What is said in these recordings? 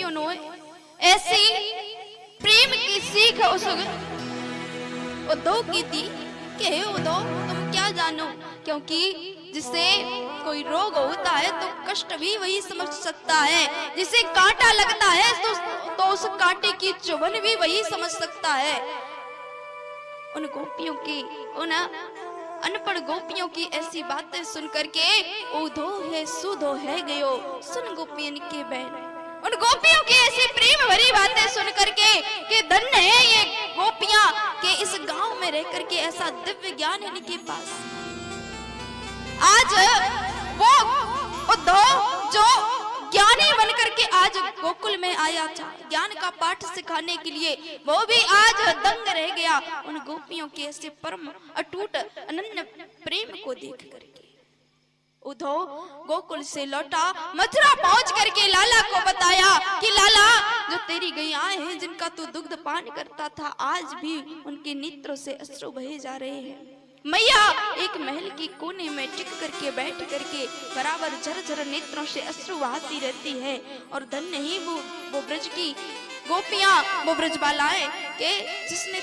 उन्होंने ऐसी प्रेम की सीख उस उद्धव की दी कि हे उद्धव, तुम क्या जानो, क्योंकि जिसे कोई रोग होता है तो कष्ट भी वही समझ सकता है, जिसे कांटा लगता है तो उस कांटे की चुभन भी वही समझ सकता है। उन गोपियों की, उन अनपढ़ गोपियों की ऐसी बातें सुन करके उधो है सुधो है गयो सुन गोपियन के बहन। उन गोपियों की ऐसी प्रेम भरी बातें सुन करके कि धन्य है ये गोपियां के इस गांव में रह करके ऐसा दिव्य ज्ञान है इनके पास। आज वो उद्धव जो ज्ञानी बन करके आज गोकुल में आया था ज्ञान का पाठ सिखाने के लिए, वो भी आज दंग रह गया उन गोपियों के ऐसे परम अटूट अनन्य प्रेम को देख करके। उद्धव गोकुल से लौटा, मथुरा पहुंच करके लाला को बताया कि लाला, जो तेरी गैयाएं हैं जिनका तू दुग्ध पान करता था, आज भी उनके नेत्रों से अश्रु बहे जा रहे हैं। मैया एक महल की कोने में टिक करके बैठ करके बराबर झरझर नेत्रों से अश्रु बहाती रहती है। और धन्य ही वो ब्रज की गोपियां, वो ब्रजबालाएं के जिसने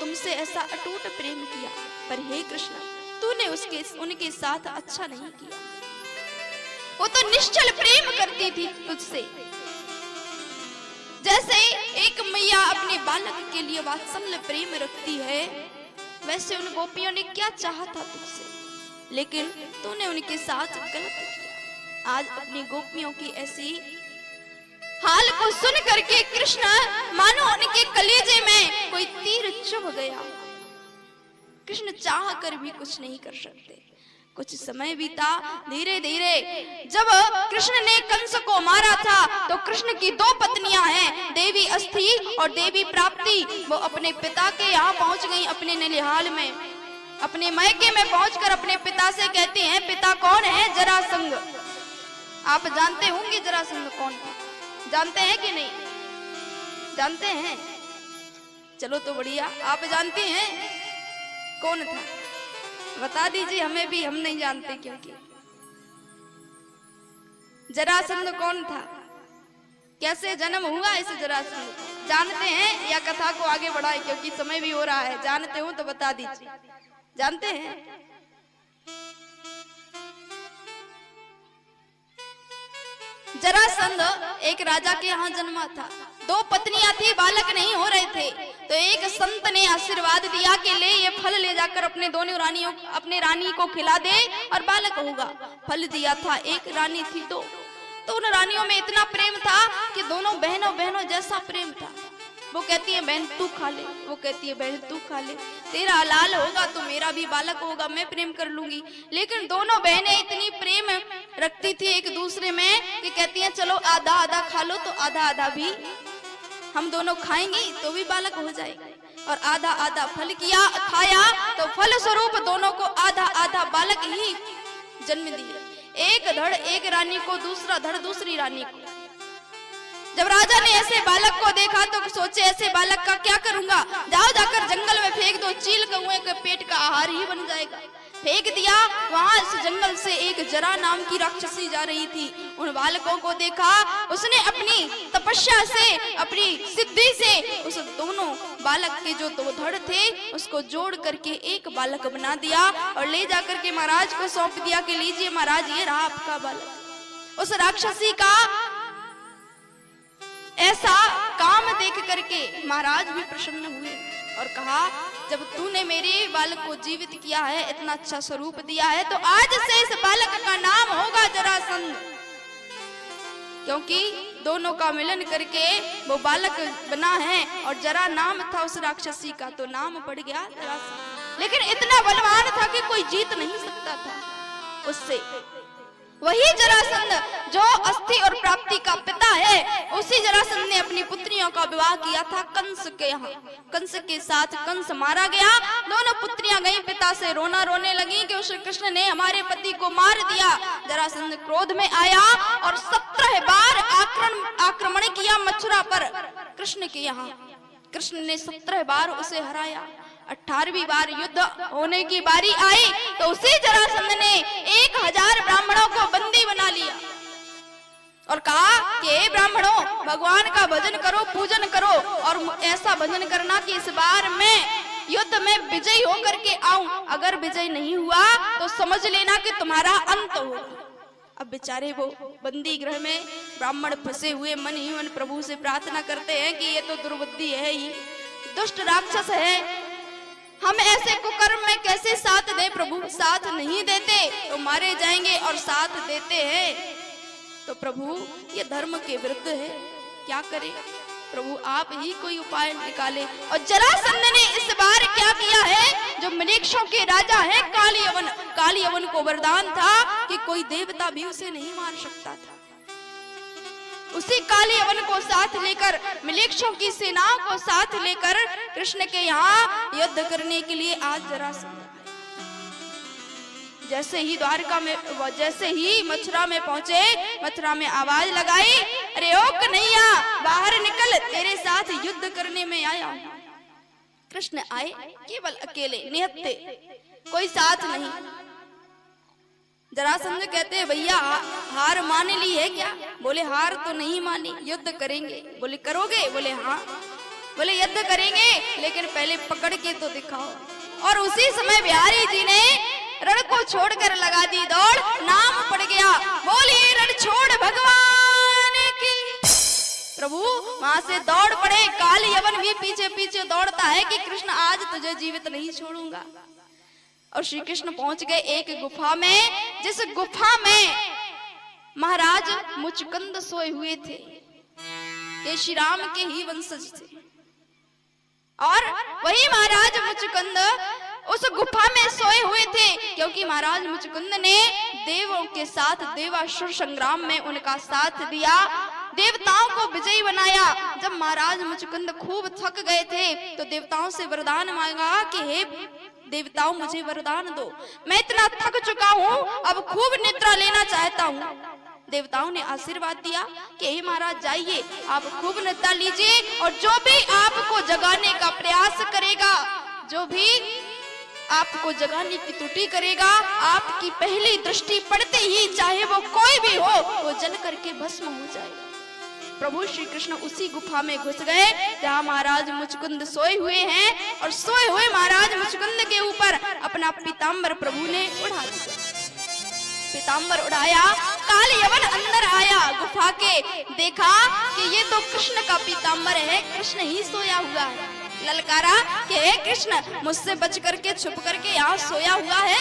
तुमसे ऐसा अटूट प्रेम किया। पर हे कृष्ण, तूने उनके साथ अच्छा नहीं किया। वो तो निश्चल प्रेम करती थी तुझसे, जैसे एक मैया अपने बालक के लिए वात्सल्य प्रेम रखती है, वैसे उन गोपियों ने क्या चाहा था तुझसे, लेकिन तूने उनके साथ गलत किया। आज अपनी गोपियों की ऐसी हाल को सुन करके कृष्ण मानो उनके कलेजे में कोई तीर चुभ गया। कृष्ण चाह कर भी कुछ नहीं कर सकते। कुछ समय बीता, धीरे धीरे जब कृष्ण ने कंस को मारा था तो कृष्ण की दो पत्नियां हैं, देवी अस्थि और देवी प्राप्ति। वो अपने पिता के यहाँ पहुंच गई, अपने नलिहाल में, अपने मायके में पहुंचकर अपने पिता से कहती हैं, पिता कौन है? जरासंध। आप जानते होंगे जरासंध कौन था, जानते हैं कि नहीं? जानते हैं? चलो तो बढ़िया, आप जानते हैं कौन था? बता दीजिए हमें भी, हम नहीं जानते। क्योंकि जरासंध कौन था, कैसे जन्म हुआ इस जरासंध का, जानते हैं या कथा को आगे बढ़ाए? क्योंकि समय भी हो रहा है, जानते हो तो बता दीजिए। जानते हैं? जरासंध एक राजा के यहाँ जन्मा था। दो पत्नियां थी, बालक नहीं हो रहे थे, तो एक संत ने आशीर्वाद दिया कि ले ये फल ले जाकर अपने दोनों रानियों, अपने रानी को खिला दे और बालक होगा। फल दिया था, एक रानी थी तो उन रानियों में इतना प्रेम था कि दोनों बहनों जैसा प्रेम था। वो कहती है बहन तू खा ले, वो कहती है बहन तू खा ले, तेरा हलाल होगा तो मेरा भी बालक होगा, मैं प्रेम कर लूंगी। लेकिन दोनों बहनें इतनी प्रेम रखती थी एक दूसरे में कि कहती हैं चलो आधा आधा खा लो, तो आधा आधा भी हम दोनों खाएंगी तो भी बालक हो जाएगा। और आधा आधा फल खाया तो फल स्वरूप दोनों को आधा आधा बालक ही जन्म दिए। एक धड़ एक रानी को, दूसरा धड़ दूसरी रानी को। जब राजा ने ऐसे बालक को देखा तो सोचे ऐसे बालक का क्या करूंगा, जाओ जाकर जंगल में फेंक दो, चील कौए के पेट का आहार ही बन जाएगा। फेंक दिया। वहां इस जंगल से एक जरा नाम की राक्षसी जा रही थी। उन बालकों को देखा, उसने अपनी तपस्या से, अपनी सिद्धि से उस दोनों बालक के जो दो धड़ थे उसको जोड़ करके एक बालक बना दिया और ले जाकर के महाराज को सौंप दिया कि लीजिए महाराज, ये रहा आपका बालक। उस राक्षसी का ऐसा काम देख करके महाराज भी प्रसन्न हुए और कहा, जब तूने मेरे बालक को जीवित किया है, इतना अच्छा स्वरूप दिया है, तो आज से इस बालक का नाम होगा जरासंध। क्योंकि दोनों का मिलन करके वो बालक बना है और जरा नाम था उस राक्षसी का, तो नाम पड़ गया जरासंध। लेकिन इतना बलवान था कि कोई जीत नहीं सकता था उससे। वही जरासंध जो अस्थि और प्राप्ति का पिता है, उसी जरासंध ने अपनी पुत्रियों का विवाह किया था कंस के यहाँ। कंस के साथ कंस मारा गया। दोनों पुत्रियां गई पिता से रोना रोने लगी कि उस कृष्ण ने हमारे पति को मार दिया। जरासंध क्रोध में आया और 17 बार आक्रमण किया मथुरा पर कृष्ण के यहाँ। कृष्ण ने 17 बार उसे हराया। 18वीं बार युद्ध होने की बारी आई तो उसी जरासंध ने 1000 ब्राह्मणों को बंदी बना लिया। और कहा कि हे ब्राह्मणों, भगवान का भजन करो, पूजन करो, और ऐसा भजन करना कि इस बार मैं युद्ध में विजयी होकर के आऊं। अगर विजय नहीं हुआ तो समझ लेना कि तुम्हारा अंत होगा। अब बेचारे वो बंदी गृह में ब्राह्मण फंसे हुए मन ही मन प्रभु से प्रार्थना करते हैं कि ये तो दुर्बुद्धि है, ही दुष्ट राक्षस है, हम ऐसे कुकर्म में कैसे साथ दें प्रभु। साथ नहीं देते तो मारे जाएंगे, और साथ देते हैं तो प्रभु ये धर्म के विरुद्ध है, क्या करें प्रभु, आप ही कोई उपाय निकाले। और जरासंध ने इस बार क्या किया है, जो मनीक्षों के राजा है कालीयवन, कालीयवन को वरदान था कि कोई देवता भी उसे नहीं मार सकता था। उसी कालीयवन को साथ लेकर, मिलेक्षों की सेनाओं को साथ लेकर कृष्ण के यहाँ युद्ध करने के लिए आज जरासंध। जैसे ही द्वारका में, जैसे ही मथुरा में पहुंचे, मथुरा में आवाज लगाई, अरे ओ कन्हैया बाहर निकल, तेरे साथ युद्ध करने में आया हूं। कृष्ण आए केवल अकेले, निहत्थे, कोई साथ नहीं। जरासंध कहते हैं भैया हार मान ली है क्या? बोले हार तो नहीं मानी, युद्ध करेंगे। बोले करोगे? बोले हाँ। बोले युद्ध करेंगे, लेकिन पहले पकड़ के तो दिखाओ। और उसी समय बिहारी जी ने रण को छोड़कर लगा दी दौड़, नाम पड़ गया, बोलिए रण छोड़ भगवान की। प्रभु वहां से दौड़ पड़े, कालीयवन भी पीछे पीछे दौड़ता है कि कृष्ण आज तुझे जीवित नहीं छोड़ूंगा। और श्री कृष्ण पहुंच गए एक गुफा में, जिस गुफा में महाराज मुचकुंद सोए हुए थे। ये श्री राम के ही वंशज थे, और वही महाराज मुचकुंद उस गुफा में सोए हुए थे, क्योंकि महाराज मुचकुंद ने देवों के साथ देवासुर संग्राम में उनका साथ दिया, देवताओं को विजयी बनाया। जब महाराज मुचकुंद खूब थक गए थे तो देवताओं से वरदान मांगा कि हे देवताओं मुझे वरदान दो, मैं इतना थक चुका हूँ, अब खूब निद्रा लेना चाहता हूँ। देवताओं ने आशीर्वाद दिया कि हे महाराज जाइए, आप खूब निद्रा लीजिए, और जो भी आपको जगाने का प्रयास करेगा, जो भी आपको जगाने की त्रुटि करेगा, आपकी पहली दृष्टि पड़ते ही, चाहे वो कोई भी हो, वो जल करके भस्म हो जाएगा। प्रभु श्री कृष्ण उसी गुफा में घुस गए जहाँ महाराज मुचकुंद सोए हुए हैं, और सोए हुए महाराज मुचकुंद के ऊपर अपना पीताम्बर प्रभु ने उड़ा दिया। पीताम्बर उड़ाया, कालीयवन अंदर आया गुफा के, देखा कि ये तो कृष्ण का पीताम्बर है, कृष्ण ही सोया हुआ है। ललकारा कि हे कृष्ण मुझसे बच करके छुप करके यहाँ सोया हुआ है,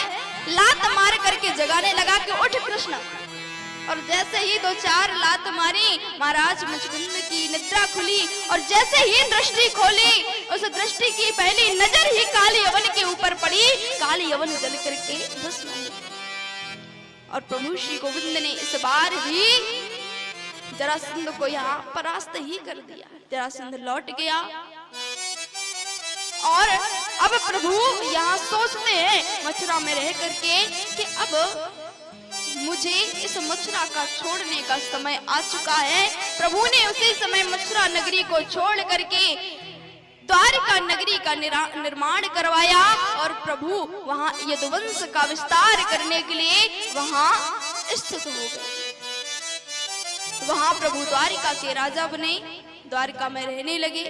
लात मार करके जगाने लगा कि उठ कृष्ण। और जैसे ही 2-4 लात मारी, महाराज मुचकुंद की निद्रा खुली, और जैसे ही दृष्टि खोली, उस दृष्टि की पहली नजर ही कालीयवन के ऊपर पड़ी, कालीयवन जल करके भस्म हो गया। और प्रभु श्री गोविंद ने इस बार भी जरासंध को यहाँ परास्त ही कर दिया। जरासंध लौट गया, और अब प्रभु यहाँ सोचते हैं मथुरा में रह करके कि अब मुझे इस मथुरा का छोड़ने का समय आ चुका है। प्रभु ने उसी समय मथुरा नगरी को छोड़ करके द्वारका नगरी का निर्माण करवाया, और प्रभु वहां यदुवंश का विस्तार करने के लिए वहां स्थित हो गए। वहां प्रभु द्वारिका के राजा बने, द्वारिका में रहने लगे।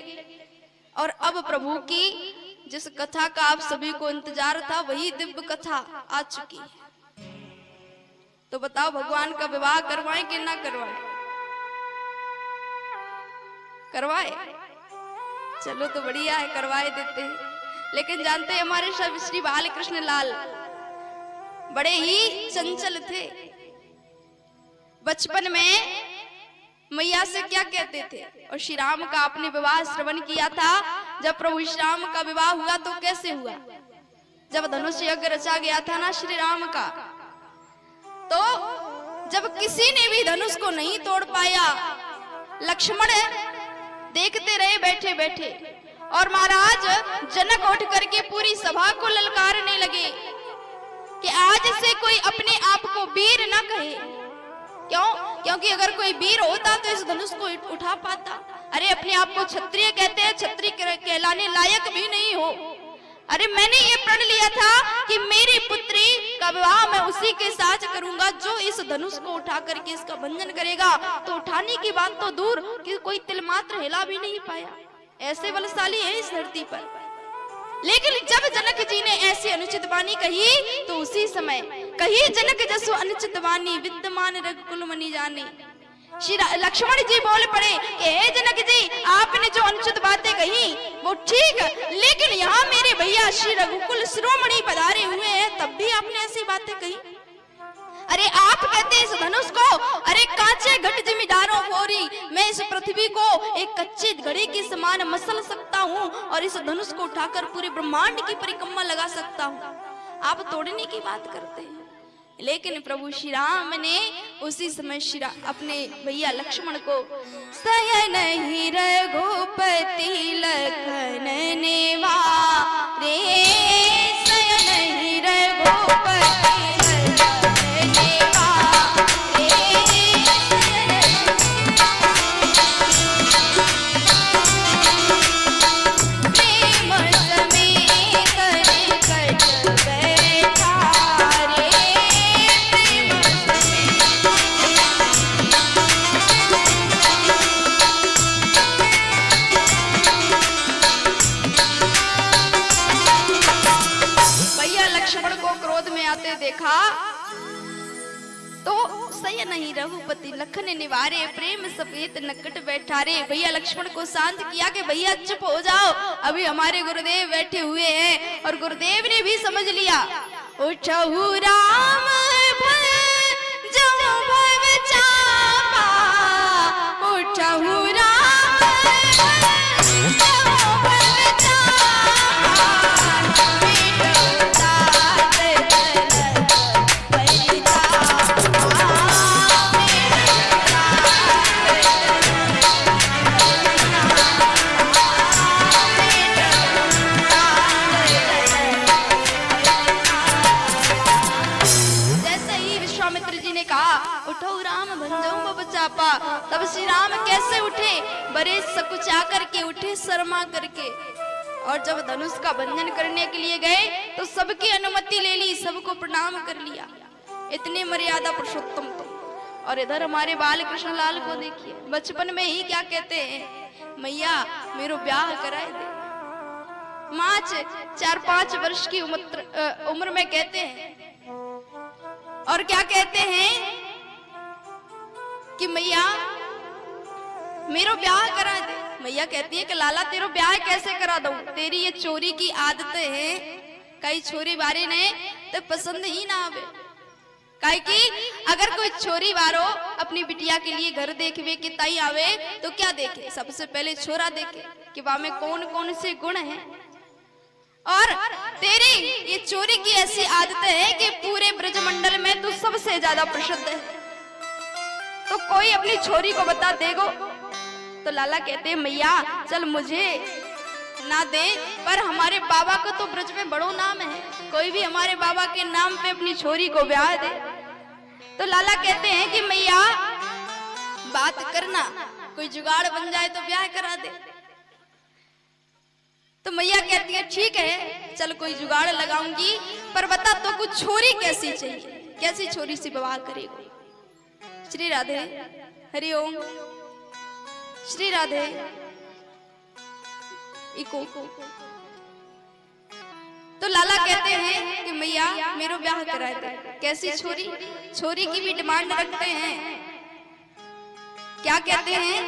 और अब प्रभु की जिस कथा का आप सभी को इंतजार था, वही दिव्य कथा आ चुकी है। तो बताओ भगवान का विवाह करवाएं कि ना करवाएं? करवाए? चलो तो बढ़िया है, करवाए देते हैं। लेकिन जानते हैं हमारे श्री बाल कृष्ण लाल बड़े ही चंचल थे। बचपन में मैया से क्या कहते थे, और श्री राम का आपने विवाह श्रवण किया था। जब प्रभु श्री राम का विवाह हुआ तो कैसे हुआ? जब धनुष यज्ञ रचा गया था ना श्री राम का, तो जब किसी ने भी धनुष को नहीं तोड़ पाया, लक्ष्मण देखते रहे बैठे बैठे, और महाराज जनक उठ करके पूरी सभा को ललकारने लगे कि आज से कोई अपने आप को वीर न कहे। क्यों? क्योंकि अगर कोई वीर होता तो इस धनुष को उठा पाता। अरे अपने आप को क्षत्रिय कहते हैं, क्षत्रिय कहलाने लायक भी नहीं हो। अरे मैंने ये प्रण लिया था कि मेरी पुत्री का विवाह मैं उसी के साथ करूंगा जो इस धनुष को उठा करके इसका बंधन करेगा। तो उठाने की बात तो दूर कि कोई तिल मात्र हिला भी नहीं पाया, ऐसे बलशाली है इस धरती पर। लेकिन जब जनक जी ने ऐसी अनुचित वाणी कही तो उसी समय कही जनक जसो अनुचित वाणी विद्यमान रघुकुल मनि जाने। श्री लक्ष्मण जी बोल पड़े कि हे जनक जी, आपने जो अनुचित बातें कही वो ठीक, लेकिन यहाँ मेरे भैया श्री रघुकुल शिरोमणि पधारे हुए हैं, तब भी आपने ऐसी बातें कही। अरे आप कहते हैं इस धनुष को, अरे कांचे घट जिमीदारों फोरी, मैं इस पृथ्वी को एक कच्चे घड़े के समान मसल सकता हूँ और इस धनुष को उठाकर पूरे ब्रह्मांड की परिक्रमा लगा सकता हूँ। आप तोड़ने की बात करते हैं। लेकिन प्रभु श्री राम ने उसी समय अपने भैया लक्ष्मण को सयन ही रघुपति लखन निवारे, सयन ही रघुपति देखा तो सयन ही रघुपति लखन निवारे, प्रेम सफेद नकट बैठारे। भैया लक्ष्मण को शांत किया कि भैया चुप हो जाओ, अभी हमारे गुरुदेव बैठे हुए हैं। और गुरुदेव ने भी समझ लिया। उठहु राम भजो भव चापा, उठहु राम भजो भव चापा, तब श्री राम कैसे उठे, बड़े सकुचा करके उठे, शर्मा करके। और जब धनुष का बंधन करने के लिए गए तो सबकी अनुमति ले ली, सबको प्रणाम कर लिया। इतने मर्यादा पुरुषोत्तम तो। और इधर हमारे बाल कृष्ण लाल को देखिए, बचपन में ही क्या कहते हैं, मैया मेरो ब्याह कराए दे। माँ 4-5 वर्ष की उम्र में कहते हैं। और क्या कहते हैं कि मैया मेरो ब्याह करा दे। मैया कहती है कि लाला तेरो ब्याह कैसे करा दूं, तेरी ये चोरी की आदतें हैं, कई छोरी बारे ने तो पसंद ही ना आवे। काहे कि अगर कोई छोरी वारो अपनी बिटिया के लिए घर देखवे कि ताई आवे तो क्या देखे, सबसे पहले छोरा देखे कि वहां में कौन कौन से गुण हैं। और तेरी ये चोरी की ऐसी आदतें है कि पूरे ब्रजमंडल में तू सबसे ज्यादा प्रसिद्ध है, तो कोई अपनी छोरी को बता देगो। तो लाला कहते हैं मैया चल मुझे ना दे, पर हमारे बाबा को तो ब्रज में बड़ो नाम है, कोई भी हमारे बाबा के नाम पे अपनी छोरी को ब्याह दे। तो लाला कहते हैं कि मैया बात करना, कोई जुगाड़ बन जाए तो ब्याह करा दे। तो मैया कहती है ठीक है चल कोई जुगाड़ लगाऊंगी, पर बता तो कुछ छोरी कैसी चाहिए, कैसी छोरी से विवाह करेगी। श्री राधे हरिओम, श्री राधे इको। तो लाला कहते हैं कि मैया मेरो ब्याह कराए दे। कैसी छोरी, छोरी की भी डिमांड रखते हैं। क्या कहते हैं,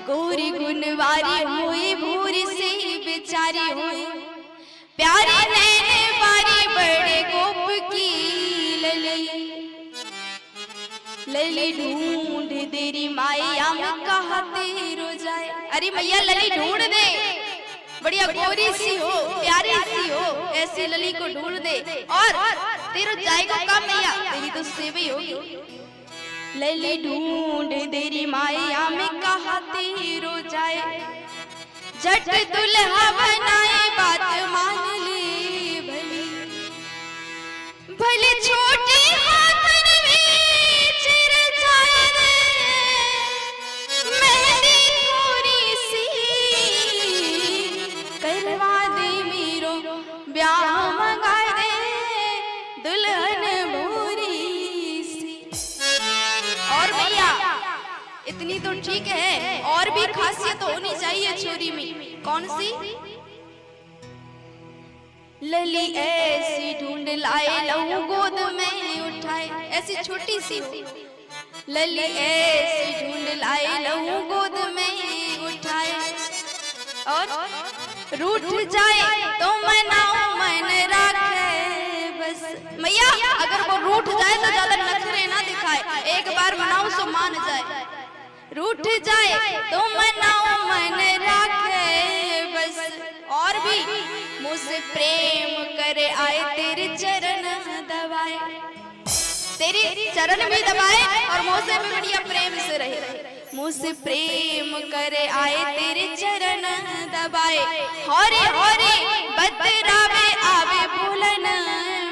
गोरी गुणवारी हुई भूरी से बेचारी हुई, प्यारी नैने बारी बड़े गोप की लली, लली ढूंढ तेरी माया में कहा तेरो जाए। अरे मैया लली ढूंढ दे, बढ़िया गोरी सी हो, प्यारी सी हो, ऐसी लली को ढूंढ दे। और तेरो जाएगा काम मैया, तेरी तो सेवा होगी। लली ढूंढ तेरी माया में कहा तेरो जाए, झट दुल्हा बनाए बात मान ले भली, भले छोटे हाथन में चिर जाए दे, मेहंदी थोड़ी सी करवा दे, मेरो ब्याह मंगा दे, दुल्हन खासियत होनी चाहिए छोरी में। कौन सी? लली ऐसी ढूंढ लाए लहू गोद में उठाए, ऐसी छोटी सी लली ऐसी ढूंढ लाए लहू गोद में उठाए, और रूठ जाए तो मनाओ मन राखे बस। मैया अगर वो रूठ जाए तो ज्यादा नखरे ना दिखाए, एक बार मनाओ सो मान जाए। रूठ जाए तो मनाओ मन राखे बस, और भी मुझसे प्रेम करे आए तेरे चरण दबाए, तेरी चरण भी दबाए और मुझसे भी बढ़िया प्रेम से रहे। मुझसे प्रेम करे आए तेरे चरण दबाए, हौरे हौरे बतरावे आवे बोलन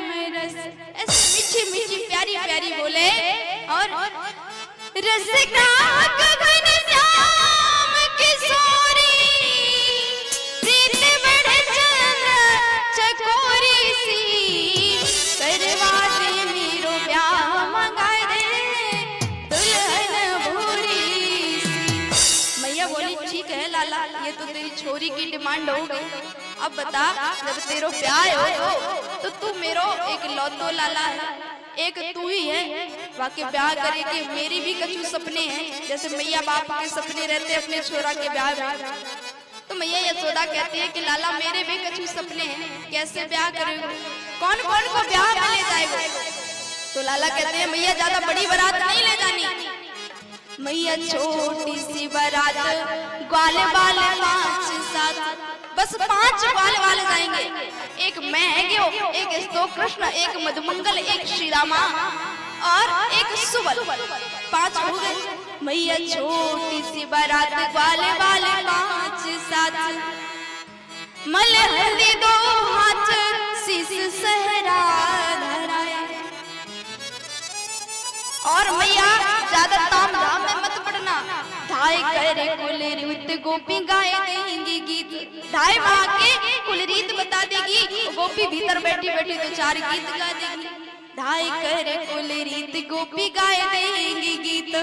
में रस। ऐसे मीठी मीठी प्यारी प्यारी बोले, और रसिका गगन श्याम किशोरी प्रीत बढ़ चकोरी सी, करवा दे मेरो ब्याह मंगा दे दुल्हन भूरी सी। मैया बोली ठीक है लाला, ये तो तेरी छोरी की डिमांड हो गई। अब बता, जब तेरो ब्याह हो तो तू मेरो एक लौतो लाला है, एक तू ही है। बाकी ब्याह करे के मेरी भी कछु सपने हैं, जैसे मैया बाप के सपने रहते अपने छोरा के ब्याह में। तो मैया यशोदा कहती है कि लाला मेरे भी कछु सपने हैं, कैसे ब्याह करेंगे, कौन कौन को ब्याह में ले जाएगा? तो लाला कहते हैं मैया ज्यादा बड़ी बारात नहीं ले जानी, मैया छोटी सी बारात, ग्वाले वाले 5-7, बस 5 ग्वाले वाले जाएंगे। एक मैं है, एक स्तो कृष्ण, एक मधुमंगल, एक श्री रामा और एक सुबल, 5 हो गए। मैया छोटी सी बारात, ग्वाले वाले 5-7, मल हल्दी 2 हाथ, शीश सहरा धराए। और मैया ज्यादा ताम झाम में मत पड़ना, ढाई करे कुल रीत गोपी गाए देंगी गीत। ढाई माँ के कुल रीत बता देगी, गोपी भीतर बैठी बैठी तो 4 गीत गा देगी। ढाई करे कुल रीत गोपी गाए देंगी गीत,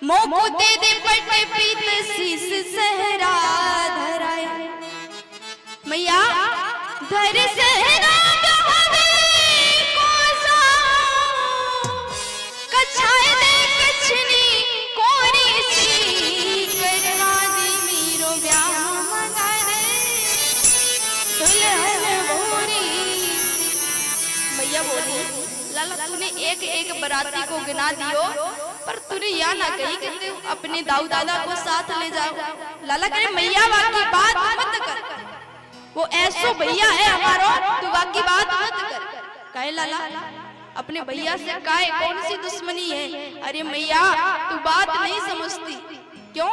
मोको दे दे पट पीत शीश सहरा धराए। मैया धर सहरा कछाए दे कछनी कोरी सी, करवा दी मेरो ब्याह मंगा दे दुल्हन भूरी सी। मैया बोली लाला तूने एक एक बराती को गिना दियो, पर तूने यह ना कही कि तू अपने दाऊ दादा को साथ ले जाओ। लाला करे मैया बाकी बात मत कर, वो ऐसो भैया है हमारो, तू बाकी बात मत कर। कहे लाला अपने भैया से काहे कौन सी दुश्मनी है? अरे मैया तू बात नहीं समझती। क्यों?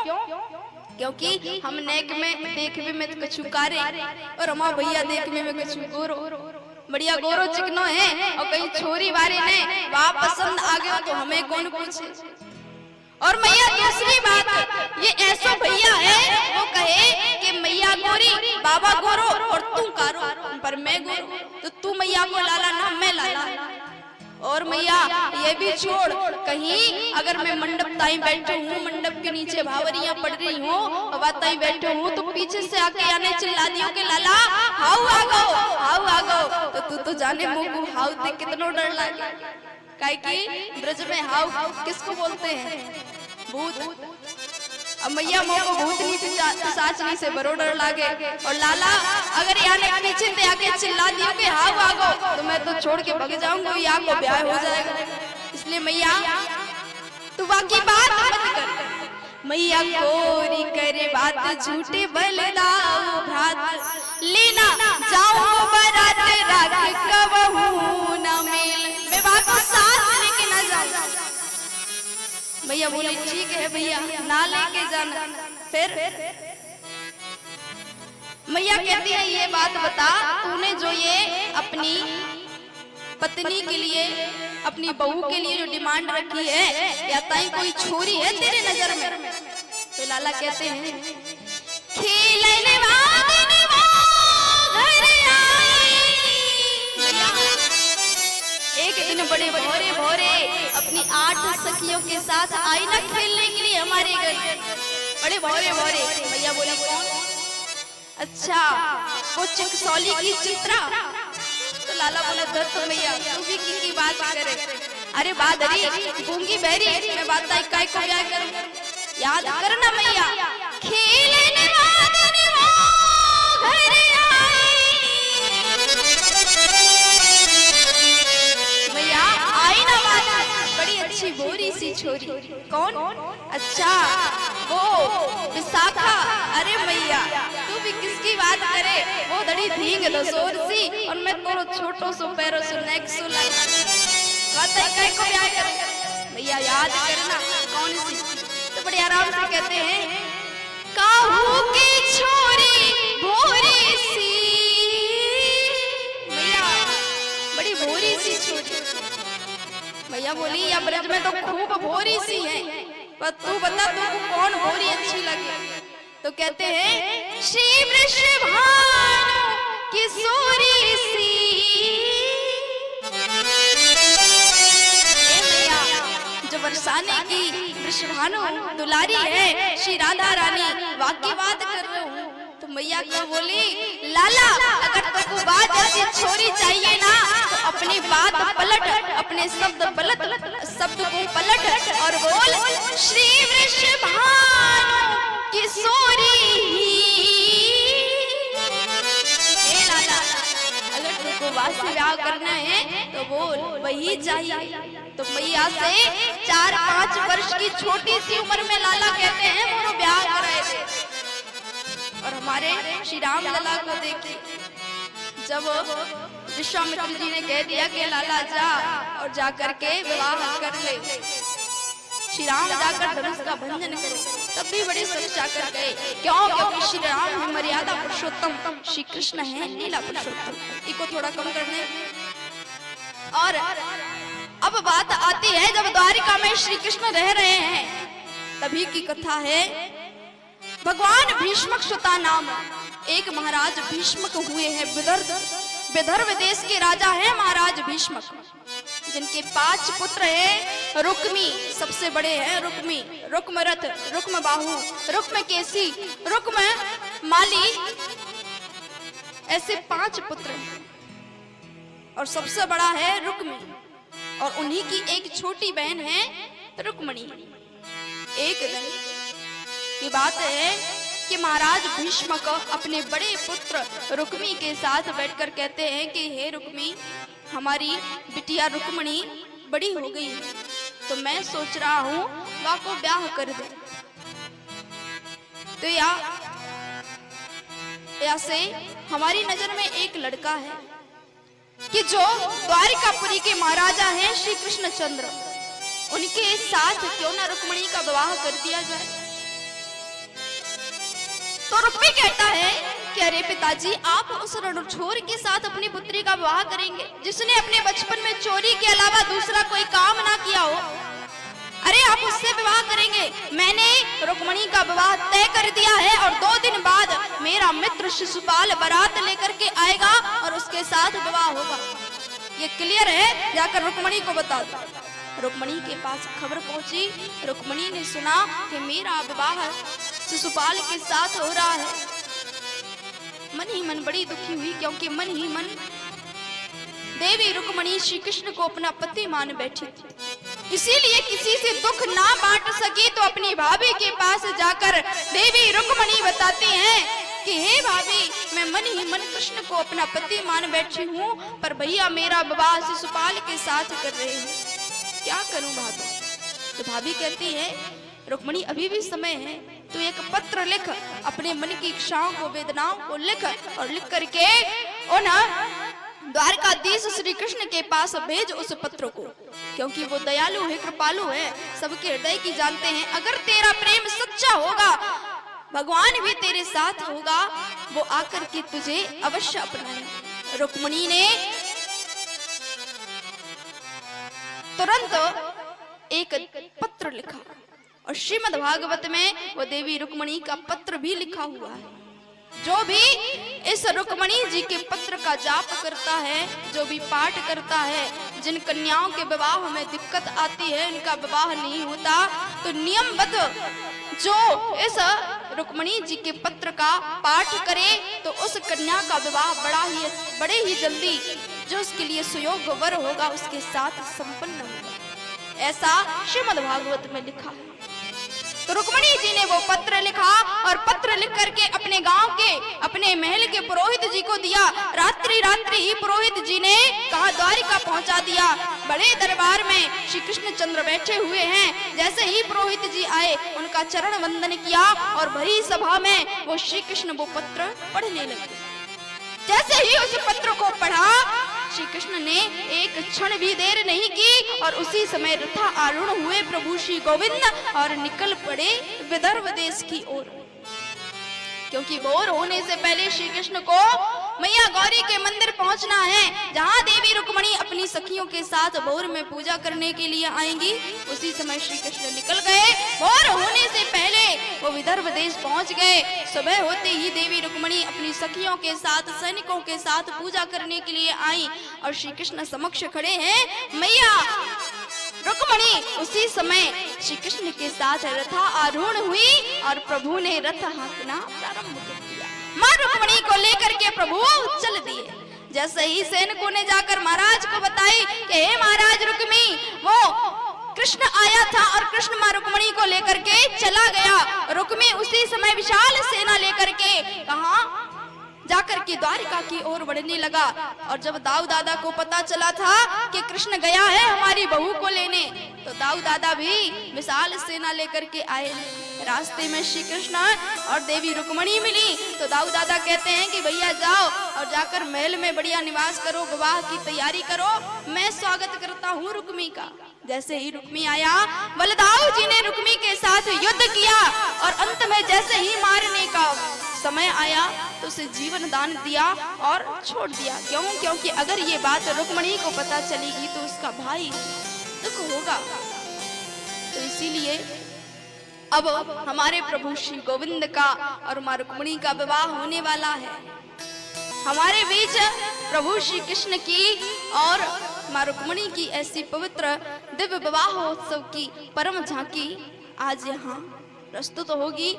क्योंकि हम नेक में देखने में कछु कारे, और हमारा भैया देखने में कछु गोरो, बढ़िया गोरो चिकनो है, और कहीं छोरी वाले ने वहाँ पसंद आ गया तो हमें कौन पूछे। और मैया दूसरी बात, ये ऐसो भैया है वो कहे कि मैया गोरी बाबा गोरो और तू कारो, पर मैं गोरो, तो तू मैया को लाला ना मैं लाला। और मैया ये भी छोड़, कहीं अगर मैं मंडप ताई बैठे हूँ, मंडप के नीचे भावरियां पड़ रही हूँ और ताई बैठे हूँ, तो पीछे से आके आने चिल्ला दियो कि लाला हाउ आ गो, तो तू तो जाने मुँह को हाउ देख कितना डर लगे। काहे कि ब्रज में हाउ किसको बोलते हैं? भूत। अब मैया मोह को भूतनी पिशाचनी से बड़ो डर लागे, और लाला अगर यहाँ पीछे से आके चिल्ला दियो कि हाँ भागो, तो मैं तो छोड़ के भाग जाऊंगा, यहाँ को ब्याह हो जाएगा। इसलिए मैया तू बाकी बात मत कर। मैया कोरी करे बात झूठे बलदाओ भ्रात, लेना जाओ बारात राख कबहू न मेल, मैं बात साथ लेके ना जाऊं। भैया बोले ठीक है भैया ना लेके जाना। फिर मैया कहती है ये बात बता, तूने जो ये अपनी पत्नी के लिए, अपनी बहू के लिए जो डिमांड रखी है, या ताई कोई छोरी है तेरे नजर में? तो लाला कहते हैं खेलने वादने घर आई। एक दिन बड़े भोरे भोरे अपनी 8 सखियों के साथ आई ना खेलने के लिए हमारे घर। बड़े भौरे भौरे। मैया बोली कौन? अच्छा वो चिकसौली की चित्रा। तो लाला बोले दत्त मैया तू भी की बात करे। अरे बादरी गूंगी बहरी मैं बात काय को क्या करूं? याद करना मैया खेलने वादने वो घर आई। मैया आई ना बात बड़ी अच्छी भोरी सी छोरी। कौन? अच्छा वो विशाखा। अरे मैया तू भी किसकी बात करे? वो दड़ी धींग दसोर सी और मैं तोरो छोटो सो पैरो सो नेक सो लाई कहते कई को ब्याह कर। भैया याद करना कौन सी? तो बड़े आराम से कहते हैं काहू की छोरी भोरी सी। भैया बड़ी भोरी सी छोरी। भैया बोली या ब्रज में तो खूब भोरी सी है पर तू बता तुमको कौन भोरी अच्छी लगी? तो कहते हैं श्री वृषभानु किशोरी सी। जो बरसाने की वृषभानु दुलारी है श्री राधा रानी वाक्य बात कर रहे हूँ। तो मैया क्या बोली लाला अगर तुमको बात ऐसी छोरी चाहिए ना तो अपनी बात पलट अपने शब्द को पलट और बोल श्री वृषभानु किशोरी। लाला अगर तुमको वास्तव ब्याह करना है तो बोल वही चाहिए। तो मैया से 4-5 वर्ष की छोटी सी उम्र में लाला कहते हैं वो ब्याह कराए थे। और हमारे श्री राम लला को देखिए जब विश्वामित्र जी ने कह दिया कि लाला जा और जाकर के विवाह कर ले, श्री राम जाकर धनुष का भंजन करो, तब भी बड़े सुरक्षा कर गए। क्यों? क्योंकि श्री राम मर्यादा पुरुषोत्तम श्री कृष्ण है लीला पुरुषोत्तम। इको थोड़ा कम कर दे। और अब बात आती है जब द्वारिका में श्री कृष्ण रह रहे हैं तभी की कथा है। भगवान भीष्मक सुता नाम एक महाराज भीष्मक हुए हैं। विदर्भ देश के राजा हैं महाराज भीष्मक, जिनके 5 पुत्र हैं। रुक्मी सबसे बड़े हैं, रुक्मी, रुक्मरथ, रुक्मबाहु, रुक्मकेशी, रुक्म माली, ऐसे 5 पुत्र हैं और सबसे बड़ा है रुक्मी और उन्हीं की एक छोटी बहन है रुक्मणी। एक दिन की बात है कि महाराज भीष्मक अपने बड़े पुत्र रुक्मी के साथ बैठकर कहते हैं कि हे रुक्मी हमारी बिटिया रुक्मणी बड़ी हो गई है तो मैं सोच रहा हूँ वह को ब्याह कर दे। तो या से हमारी नजर में एक लड़का है कि जो द्वारिकापुरी के महाराजा हैं श्री कृष्णचंद्र, उनके साथ क्यों ना रुक्मणी का विवाह कर दिया जाए। तो रुक्मी कहता है कि अरे पिताजी आप उस रणछोर के साथ अपनी पुत्री का विवाह करेंगे जिसने अपने बचपन में चोरी के अलावा दूसरा कोई काम ना किया हो। अरे आप उससे विवाह करेंगे। मैंने रुक्मणी का विवाह तय कर दिया है और 2 दिन बाद मेरा मित्र शिशुपाल बारात लेकर के आएगा और उसके साथ विवाह होगा। ये क्लियर है, जाकर रुक्मणी को बता दो। रुक्मणी के पास खबर पहुंची। रुक्मणी ने सुना कि मेरा विवाह शिशुपाल के साथ हो रहा है। मन ही मन बड़ी दुखी हुई क्योंकि मन ही मन देवी रुक्मणी श्री कृष्ण को अपना पति मान बैठी थी। इसीलिए किसी से दुख ना बांट सकी तो अपनी भाभी के पास जाकर देवी रुक्मणी बताती हैं कि हे भाभी मैं मन ही मन कृष्ण को अपना पति मान बैठी हूँ पर भैया मेरा विवाह शिशुपाल के साथ कर रहे हैं, क्या करूं भाभी। तो भाभी कहती है रुक्मणी अभी भी समय है, तो एक पत्र लिख, अपने मन की इच्छाओं को वेदनाओं को लिख और लिख करके उन द्वारकाधीश श्री कृष्ण के पास भेज उस पत्र को, क्योंकि वो दयालु है, कृपालु है, सबके हृदय की जानते हैं। अगर तेरा प्रेम सच्चा होगा भगवान भी तेरे साथ होगा, वो आकर के तुझे अवश्य अपनाए। रुक्मणी ने तुरंत एक पत्र लिखा और श्रीमद् भागवत में वो देवी रुक्मणी का पत्र भी लिखा हुआ है। जो भी इस रुक्मणी जी के पत्र का जाप करता है, जो भी पाठ करता है, जिन कन्याओं के विवाह में दिक्कत आती है, इनका विवाह नहीं होता, तो नियमबद्ध जो इस रुक्मिणी जी के पत्र का पाठ करे तो उस कन्या का विवाह बड़े ही जल्दी जो उसके लिए सुयोग्य वर होगा उसके साथ संपन्न होगा, ऐसा श्रीमद् भागवत में लिखा है। तो रुक्मिणी जी ने वो पत्र लिखा और पत्र लिख करके अपने गांव के अपने महल के पुरोहित जी को दिया। रात्रि ही पुरोहित जी ने कहा द्वारिका पहुंचा दिया। बड़े दरबार में श्री कृष्ण चंद्र बैठे हुए हैं। जैसे ही पुरोहित जी आए उनका चरण वंदन किया और भरी सभा में वो श्री कृष्ण वो पत्र पढ़ने लगे। जैसे ही उस पत्र को पढ़ा श्री कृष्ण ने एक क्षण भी देर नहीं की और उसी समय रथा आरूढ़ हुए प्रभु श्री गोविंद और निकल पड़े विदर्भ देश की ओर। क्योंकि भोर होने से पहले श्री कृष्ण को मैया गौरी के मंदिर पहुंचना है, जहां देवी रुक्मिणी अपनी सखियों के साथ भोर में पूजा करने के लिए आएंगी। उसी समय श्री कृष्ण निकल गए। भोर होने से पहले वो विदर्भ देश पहुंच गए। सुबह होते ही देवी रुक्मिणी अपनी सखियों के साथ सैनिकों के साथ पूजा करने के लिए आई और श्री कृष्ण समक्ष खड़े हैं। मैया रुक्मिणी उसी समय श्री कृष्ण के साथ रथा आरूढ़ हुई और प्रभु ने रथ हाँकना प्रारंभ कर दिया। मां रुक्मिणी को लेकर के प्रभु चल दिए। जैसे ही सैनिकों ने जाकर महाराज को बताई कि हे महाराज रुक्मी वो कृष्ण आया था और कृष्ण मां रुक्मिणी को लेकर के चला गया। रुक्मी उसी समय विशाल सेना लेकर के कहा जाकर के द्वारिका की ओर बढ़ने लगा। और जब दाऊ दादा को पता चला था कि कृष्ण गया है हमारी बहू को लेने, तो दाऊ दादा भी विशाल सेना लेकर के आए। रास्ते में श्री कृष्ण और देवी रुक्मिणी मिली तो दाऊ दादा कहते हैं कि भैया जाओ और जाकर महल में बढ़िया निवास करो, विवाह की तैयारी करो, मैं स्वागत करता हूँ रुक्मी का। जैसे ही रुक्मी आया बलदाऊ जी ने रुक्मी के साथ युद्ध किया और अंत में जैसे ही मारने का समय आया तो उसे जीवन दान दिया और छोड़ दिया। क्यों? क्योंकि अगर ये बात रुक्मिणी को पता चलेगी तो उसका भाई दुख होगा। तो इसीलिए अब हमारे प्रभु श्री गोविंद का और मां रुक्मिणी का विवाह होने वाला है। हमारे बीच प्रभु श्री कृष्ण की और मां रुक्मिणी की ऐसी पवित्र दिव्य विवाह उत्सव की परम झांकी आज यहाँ प्रस्तुत होगी।